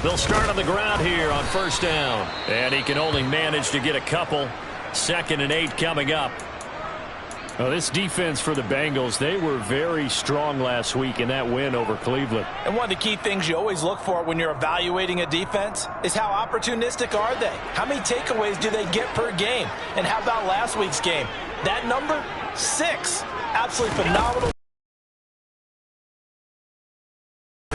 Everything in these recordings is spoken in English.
They'll start on the ground here on first down. And he can only manage to get a couple. 2nd and 8 coming up. Well, this defense for the Bengals, they were very strong last week in that win over Cleveland. And one of the key things you always look for when you're evaluating a defense is how opportunistic are they? How many takeaways do they get per game? And how about last week's game? That number, 6. Absolutely phenomenal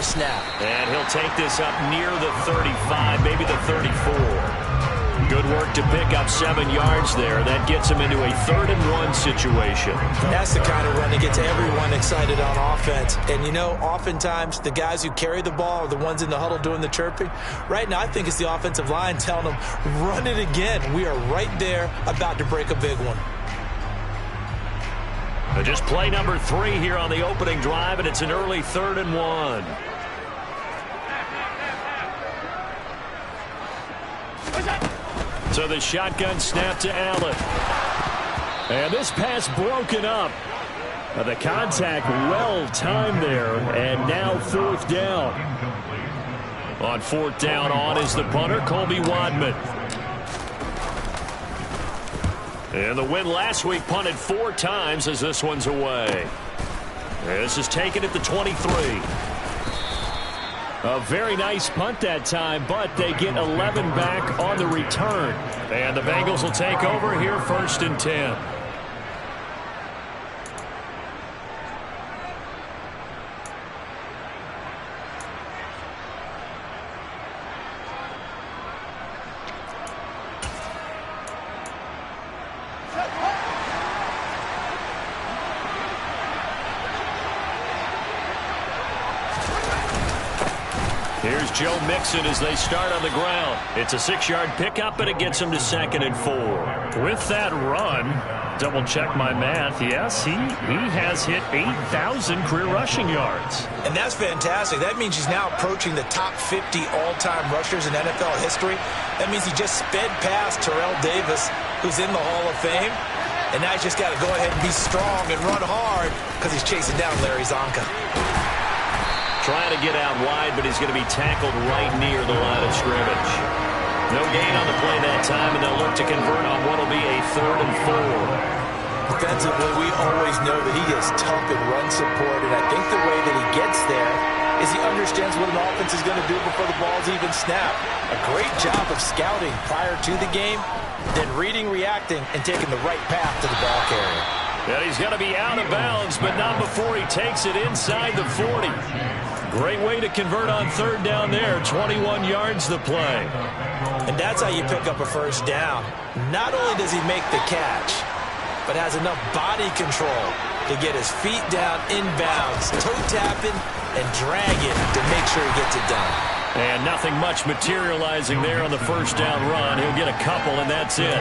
snap. And he'll take this up near the 35, maybe the 34. Good work to pick up 7 yards there. That gets him into a 3rd and 1 situation. That's the kind of run that gets everyone excited on offense. And, you know, oftentimes the guys who carry the ball are the ones in the huddle doing the chirping. Right now, I think it's the offensive line telling them, run it again. We are right there about to break a big one. Just play number 3 here on the opening drive, and it's an early 3rd and 1. So the shotgun snap to Allen. And this pass broken up. The contact well timed there, and now 4th down. On 4th down on is the punter, Colby Wadman. And the win last week punted 4 times as this one's away. This is taken at the 23. A very nice punt that time, but they get 11 back on the return. And the Bengals will take over here 1st and 10. Here's Joe Mixon as they start on the ground. It's a 6-yard pickup, and it gets him to 2nd and 4. With that run, double check my math. Yes, he has hit 8,000 career rushing yards. And that's fantastic. That means he's now approaching the top 50 all-time rushers in NFL history. That means he just sped past Terrell Davis, who's in the Hall of Fame. And now he's just got to go ahead and be strong and run hard because he's chasing down Larry Zonka. Trying to get out wide, but he's going to be tackled right near the line of scrimmage. No gain on the play that time, and they'll look to convert on what will be a 3rd and 4. Defensively, we always know that he is tough in run support, and I think the way that he gets there is he understands what an offense is going to do before the ball's even snapped. A great job of scouting prior to the game, then reading, reacting, and taking the right path to the ball carrier. And he's going to be out of bounds, but not before he takes it inside the 40. Great way to convert on 3rd down there. 21 yards the play. And that's how you pick up a 1st down. Not only does he make the catch, but has enough body control to get his feet down inbounds, toe tapping, and dragging to make sure he gets it done. And nothing much materializing there on the 1st down run. He'll get a couple, and that's it.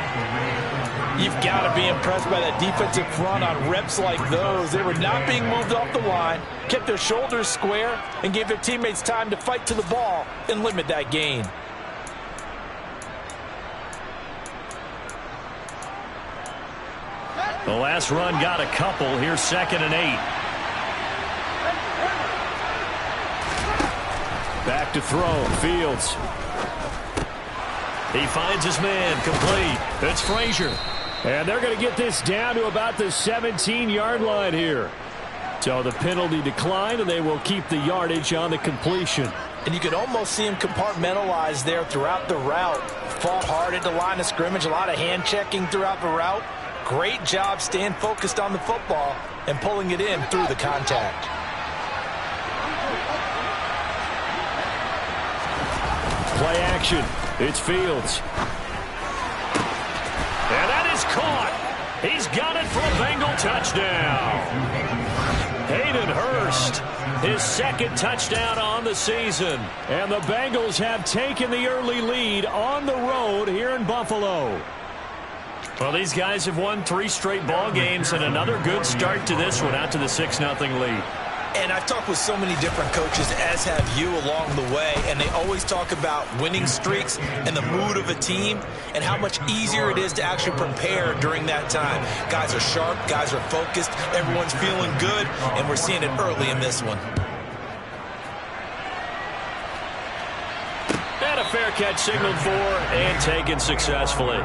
You've got to be impressed by that defensive front on reps like those. They were not being moved off the line, kept their shoulders square, and gave their teammates time to fight to the ball and limit that gain. The last run got a couple. Here's 2nd and 8. Back to throw. Fields. He finds his man. Complete. It's Frazier. And they're going to get this down to about the 17-yard line here. So the penalty declined, and they will keep the yardage on the completion. And you can almost see him compartmentalize there throughout the route. Fought hard at the line of scrimmage, a lot of hand checking throughout the route. Great job staying focused on the football and pulling it in through the contact. Play action. It's Fields. And that is caught. He's got it for a Bengal touchdown. Hayden Hurst, his 2nd touchdown on the season. And the Bengals have taken the early lead on the road here in Buffalo. Well, these guys have won 3 straight ball games, and another good start to this one, out to the 6-0 lead. And I've talked with so many different coaches, as have you, along the way, and they always talk about winning streaks and the mood of a team and how much easier it is to actually prepare during that time. Guys are sharp, guys are focused, everyone's feeling good, and we're seeing it early in this one. And a fair catch signaled for and taken successfully.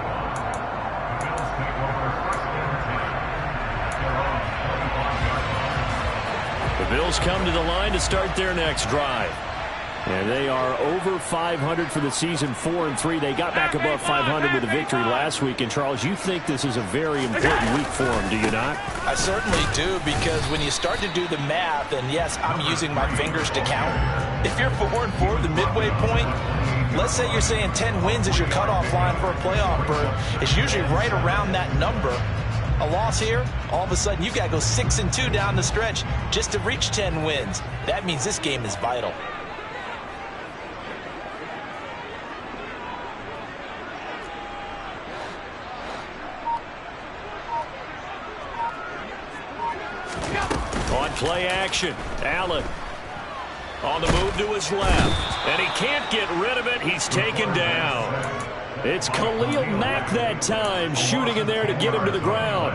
The Bills come to the line to start their next drive. And they are over 500 for the season, 4-3. They got back above 500 with a victory last week. And, Charles, you think this is a very important week for them, do you not? I certainly do, because when you start to do the math, and yes, I'm using my fingers to count. If you're 4-4, the midway point, let's say you're saying 10 wins is your cutoff line for a playoff berth. It's usually right around that number. A loss here, all of a sudden you've got to go 6-2 down the stretch just to reach 10 wins. That means this game is vital. On play action, Allen on the move to his left, and he can't get rid of it. He's taken down. It's Khalil Mack that time, shooting in there to get him to the ground.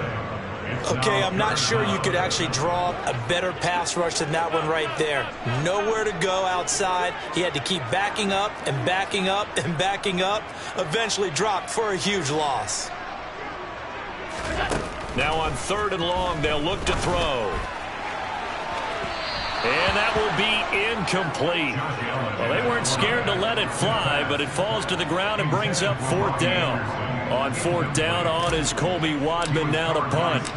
Okay, I'm not sure you could actually draw a better pass rush than that one right there. Nowhere to go outside. He had to keep backing up and backing up and backing up. Eventually dropped for a huge loss. Now on 3rd and long, they'll look to throw. And that will be incomplete. Well, they weren't scared to let it fly, but it falls to the ground and brings up 4th down. On 4th down, on is Colby Wadman now to punt.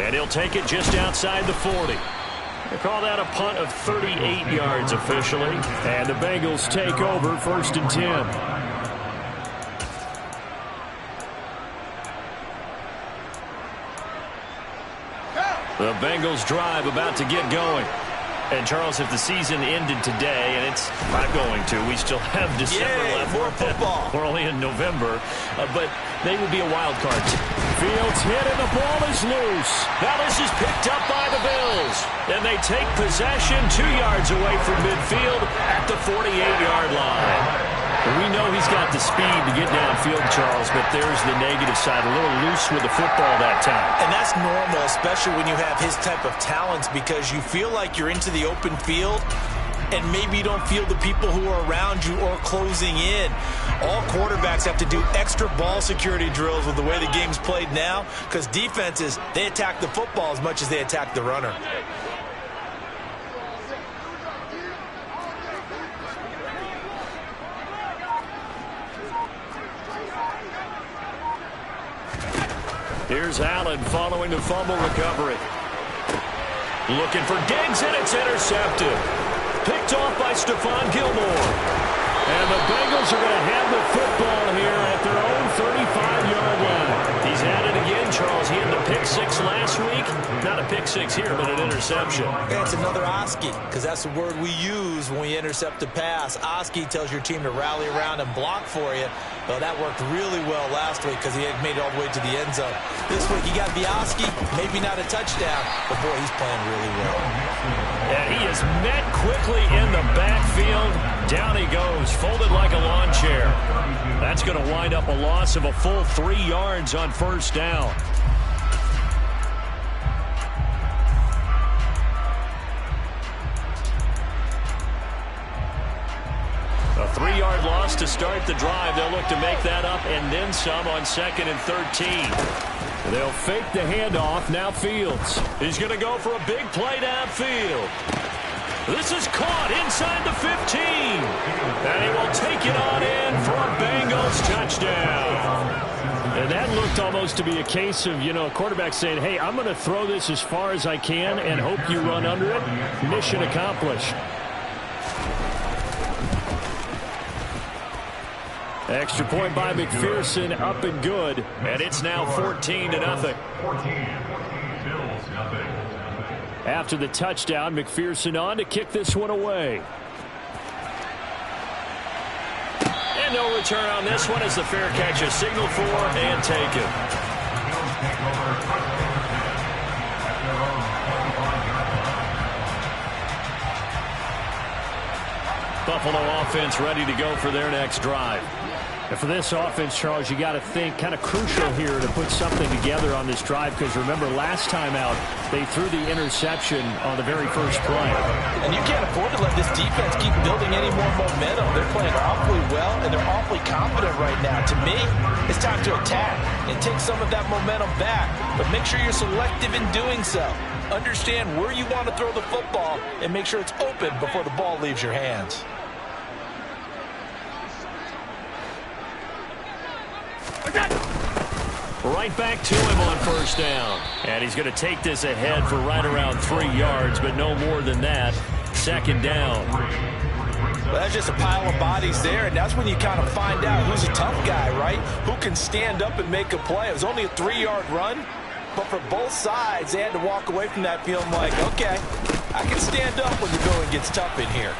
And he'll take it just outside the 40. They call that a punt of 38 yards officially. And the Bengals take over 1st and 10. The Bengals drive about to get going. And, Charles, if the season ended today, and it's not going to, we still have December left. More football. We're only in November, but they would be a wild card. Fields hit and the ball is loose. Now this is picked up by the Bills. And they take possession 2 yards away from midfield at the 48-yard line. We know he's got the speed to get downfield, Charles, but there's the negative side. A little loose with the football that time. And that's normal, especially when you have his type of talents, because you feel like you're into the open field and maybe you don't feel the people who are around you or closing in. All quarterbacks have to do extra ball security drills with the way the game's played now, because defenses, they attack the football as much as they attack the runner. Here's Allen following the fumble recovery. Looking for Diggs, and it's intercepted. Picked off by Stephon Gilmore. And the Bengals are going to have the football here at their own 35-yard line. He's at it again, Charles. He had the pick 6 last week. Not a pick 6 here, but an interception. Yeah, it's another Oski, because that's the word we use when we intercept a pass. Oski tells your team to rally around and block for you. Well, that worked really well last week because he had made it all the way to the end zone. This week he got the Oski, maybe not a touchdown, but boy, he's playing really well. And he is met quickly in the backfield. Down he goes, folded like a lawn chair. That's going to wind up a loss of a full 3 yards on 1st down. A 3-yard loss to start the drive. They'll look to make that up and then some on 2nd and 13. They'll fake the handoff. Now Fields. He's going to go for a big play downfield. This is caught inside the 15. And he will take it on in for a Bengals touchdown. And that looked almost to be a case of, a quarterback saying, hey, I'm going to throw this as far as I can and hope you run under it. Mission accomplished. Extra point by McPherson, up and good. And it's now 14-0. After the touchdown, McPherson on to kick this one away. And no return on this one as the fair catch is signaled for and taken. Buffalo offense ready to go for their next drive. And for this offense, Charles, you got to think kind of crucial here to put something together on this drive, because remember last time out they threw the interception on the very first play. And you can't afford to let this defense keep building any more momentum. They're playing awfully well, and they're awfully confident right now. To me, it's time to attack and take some of that momentum back, but make sure you're selective in doing so. Understand where you want to throw the football and make sure it's open before the ball leaves your hands. Right back to him on first down. And he's going to take this ahead for right around 3 yards, but no more than that. Second down. Well, that's just a pile of bodies there, and that's when you kind of find out who's a tough guy, right? Who can stand up and make a play. It was only a 3-yard run, but for both sides, they had to walk away from that feeling like, okay, I can stand up when the going gets tough in here.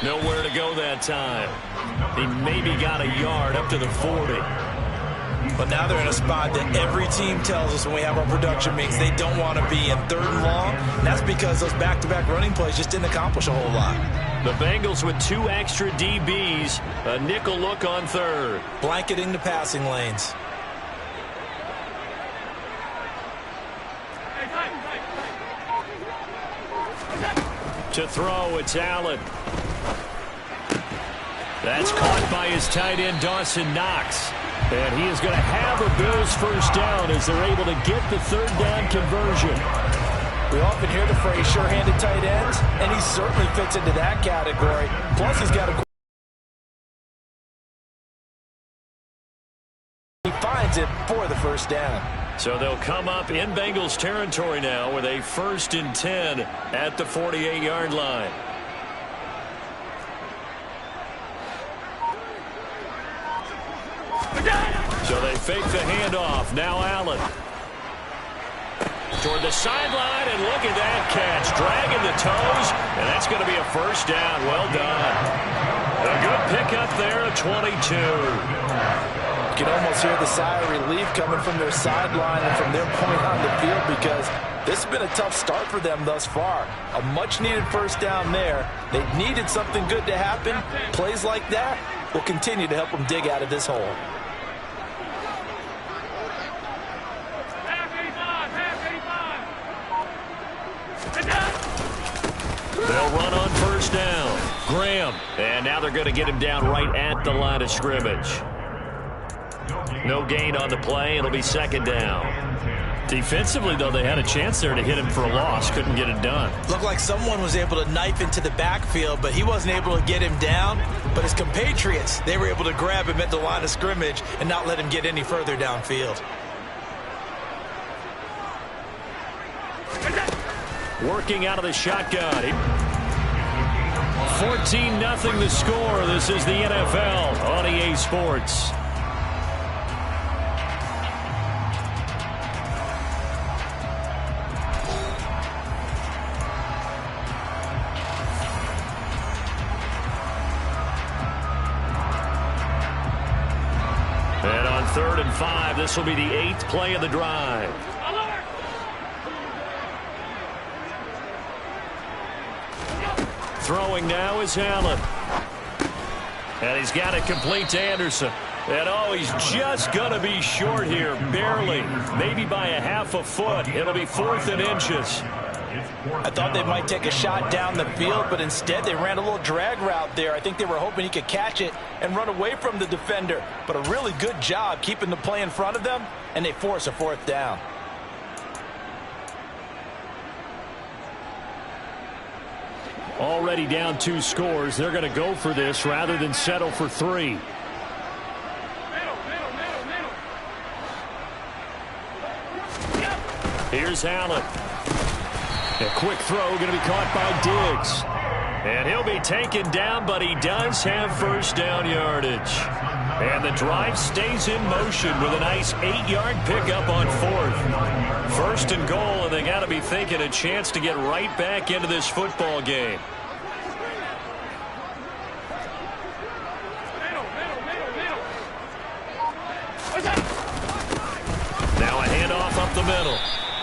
Nowhere to go that time. He maybe got a yard up to the 40. But now they're in a spot that every team tells us when we have our production meetings they don't want to be in, 3rd and long. And that's because those back-to-back running plays just didn't accomplish a whole lot. The Bengals with 2 extra DBs, a nickel look on 3rd. Blanketing the passing lanes. To throw, it's Allen. That's caught by his tight end, Dawson Knox. And he is going to have a Bills first down as they're able to get the 3rd down conversion. We often hear the phrase sure-handed tight ends, and he certainly fits into that category. Plus, he's got a... He finds it for the first down. So they'll come up in Bengals territory now with a 1st and 10 at the 48-yard line. So they fake the handoff. Now Allen. Toward the sideline, and look at that catch. Dragging the toes, and that's going to be a first down. Well done. A good pickup there at 22. You can almost hear the sigh of relief coming from their sideline and from their point on the field, because this has been a tough start for them thus far. A much-needed first down there. They needed something good to happen. Plays like that will continue to help them dig out of this hole. They'll run on first down. Graham. And now they're going to get him down right at the line of scrimmage. No gain on the play. It'll be 2nd down. Defensively, though, they had a chance there to hit him for a loss. Couldn't get it done. Looked like someone was able to knife into the backfield, but he wasn't able to get him down. But his compatriots, they were able to grab him at the line of scrimmage and not let him get any further downfield. Working out of the shotgun. 14-0 the score. This is the NFL on EA Sports. And on 3rd and 5, this will be the 8th play of the drive. Throwing now is Allen. And he's got it complete to Anderson. And oh, he's just going to be short here, barely. Maybe by a half a foot. It'll be 4th and inches. I thought they might take a shot down the field, but instead they ran a little drag route there. I think they were hoping he could catch it and run away from the defender. But a really good job keeping the play in front of them, and they force a 4th down. Already down 2 scores. They're going to go for this rather than settle for 3. Here's Allen. A quick throw going to be caught by Diggs. And he'll be taken down, but he does have first down yardage. And the drive stays in motion with a nice 8-yard pickup on 4th. 1st and goal, and they got to be thinking a chance to get right back into this football game. Now a handoff up the middle.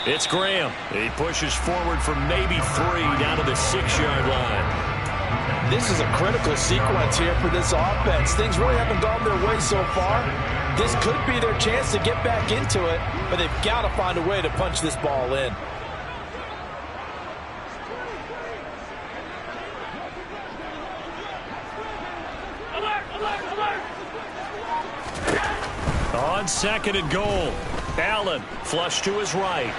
It's Graham. He pushes forward for maybe 3 down to the 6-yard line. This is a critical sequence here for this offense. Things really haven't gone their way so far. This could be their chance to get back into it, but they've got to find a way to punch this ball in. On second and goal, Allen flush to his right.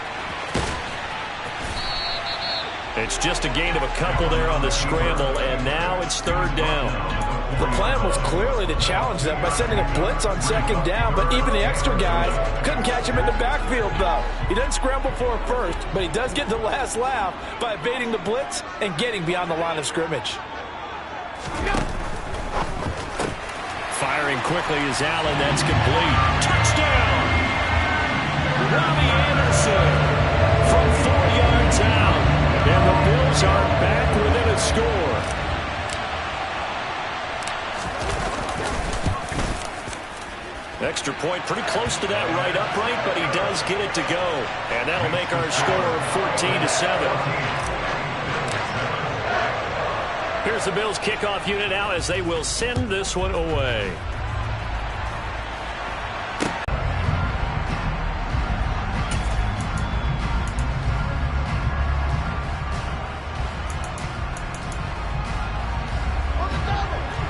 It's just a gain of a couple there on the scramble, and now it's third down. The plan was clearly to challenge them by sending a blitz on second down, but even the extra guys couldn't catch him in the backfield, though. He doesn't scramble for a first, but he does get the last laugh by evading the blitz and getting beyond the line of scrimmage. Firing quickly is Allen. That's complete. Touchdown! Robbie Anderson from 4 yards out. And the Bills are back within a score. Extra point pretty close to that right upright, but he does get it to go. And that'll make our score 14-7. Here's the Bills kickoff unit now as they will send this one away.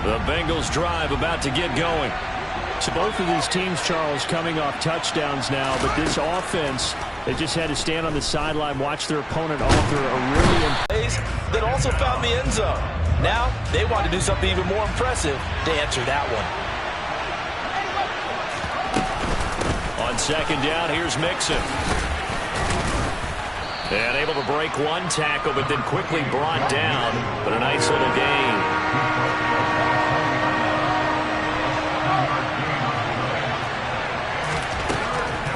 The Bengals drive about to get going. So both of these teams, Charles, coming off touchdowns now, but this offense, they just had to stand on the sideline, watch their opponent author a really plays that also found the end zone. Now they want to do something even more impressive to answer that one. On second down, here's Mixon. And able to break one tackle, but then quickly brought down. But a nice little gain.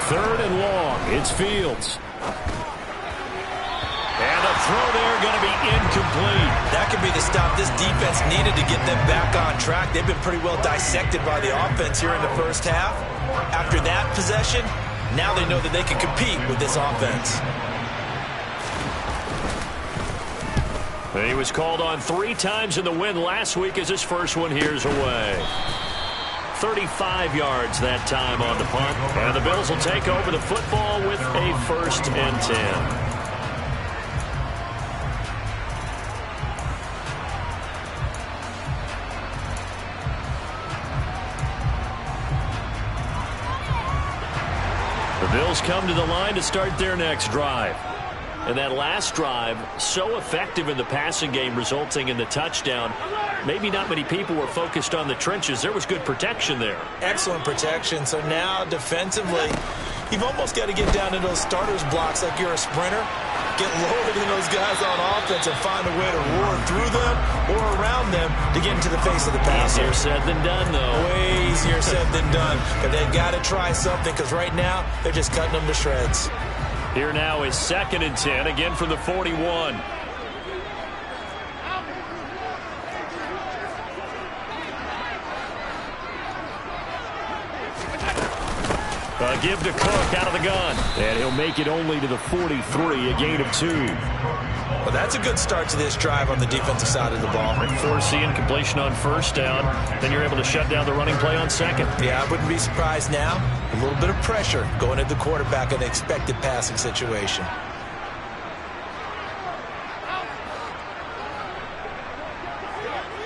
Third and long. It's Fields. And a throw there going to be incomplete. That could be the stop this defense needed to get them back on track. They've been pretty well dissected by the offense here in the first half. After that possession, now they know that they can compete with this offense. He was called on 3 times in the win last week as his first one here's away. 35 yards that time on the punt. And the Bills will take over the football with a 1st and 10. The Bills come to the line to start their next drive. And that last drive, so effective in the passing game, resulting in the touchdown. Maybe not many people were focused on the trenches. There was good protection there. Excellent protection. So now, defensively, you've almost got to get down into those starters blocks like you're a sprinter. Get lower than those guys on offense and find a way to roar through them or around them to get into the face of the passer. Easier said than done, though. Way easier said than done. But they've got to try something because right now, they're just cutting them to shreds. Here now is 2nd and 10, again from the 41. Give to Cook out of the gun. And he'll make it only to the 43, a gain of 2. Well, that's a good start to this drive on the defensive side of the ball. Forcing completion on 1st down. Then you're able to shut down the running play on 2nd. Yeah, I wouldn't be surprised now. A little bit of pressure going at the quarterback in an expected passing situation.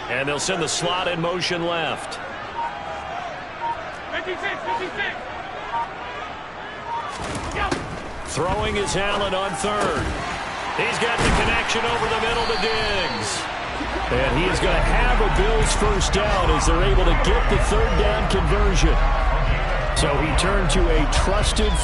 And they'll send the slot in motion left. 56. Throwing is Allen on 3rd. He's got the connection over the middle to Diggs. And he is going to have a Bills 1st down as they're able to get the 3rd down conversion. So he turned to a trusted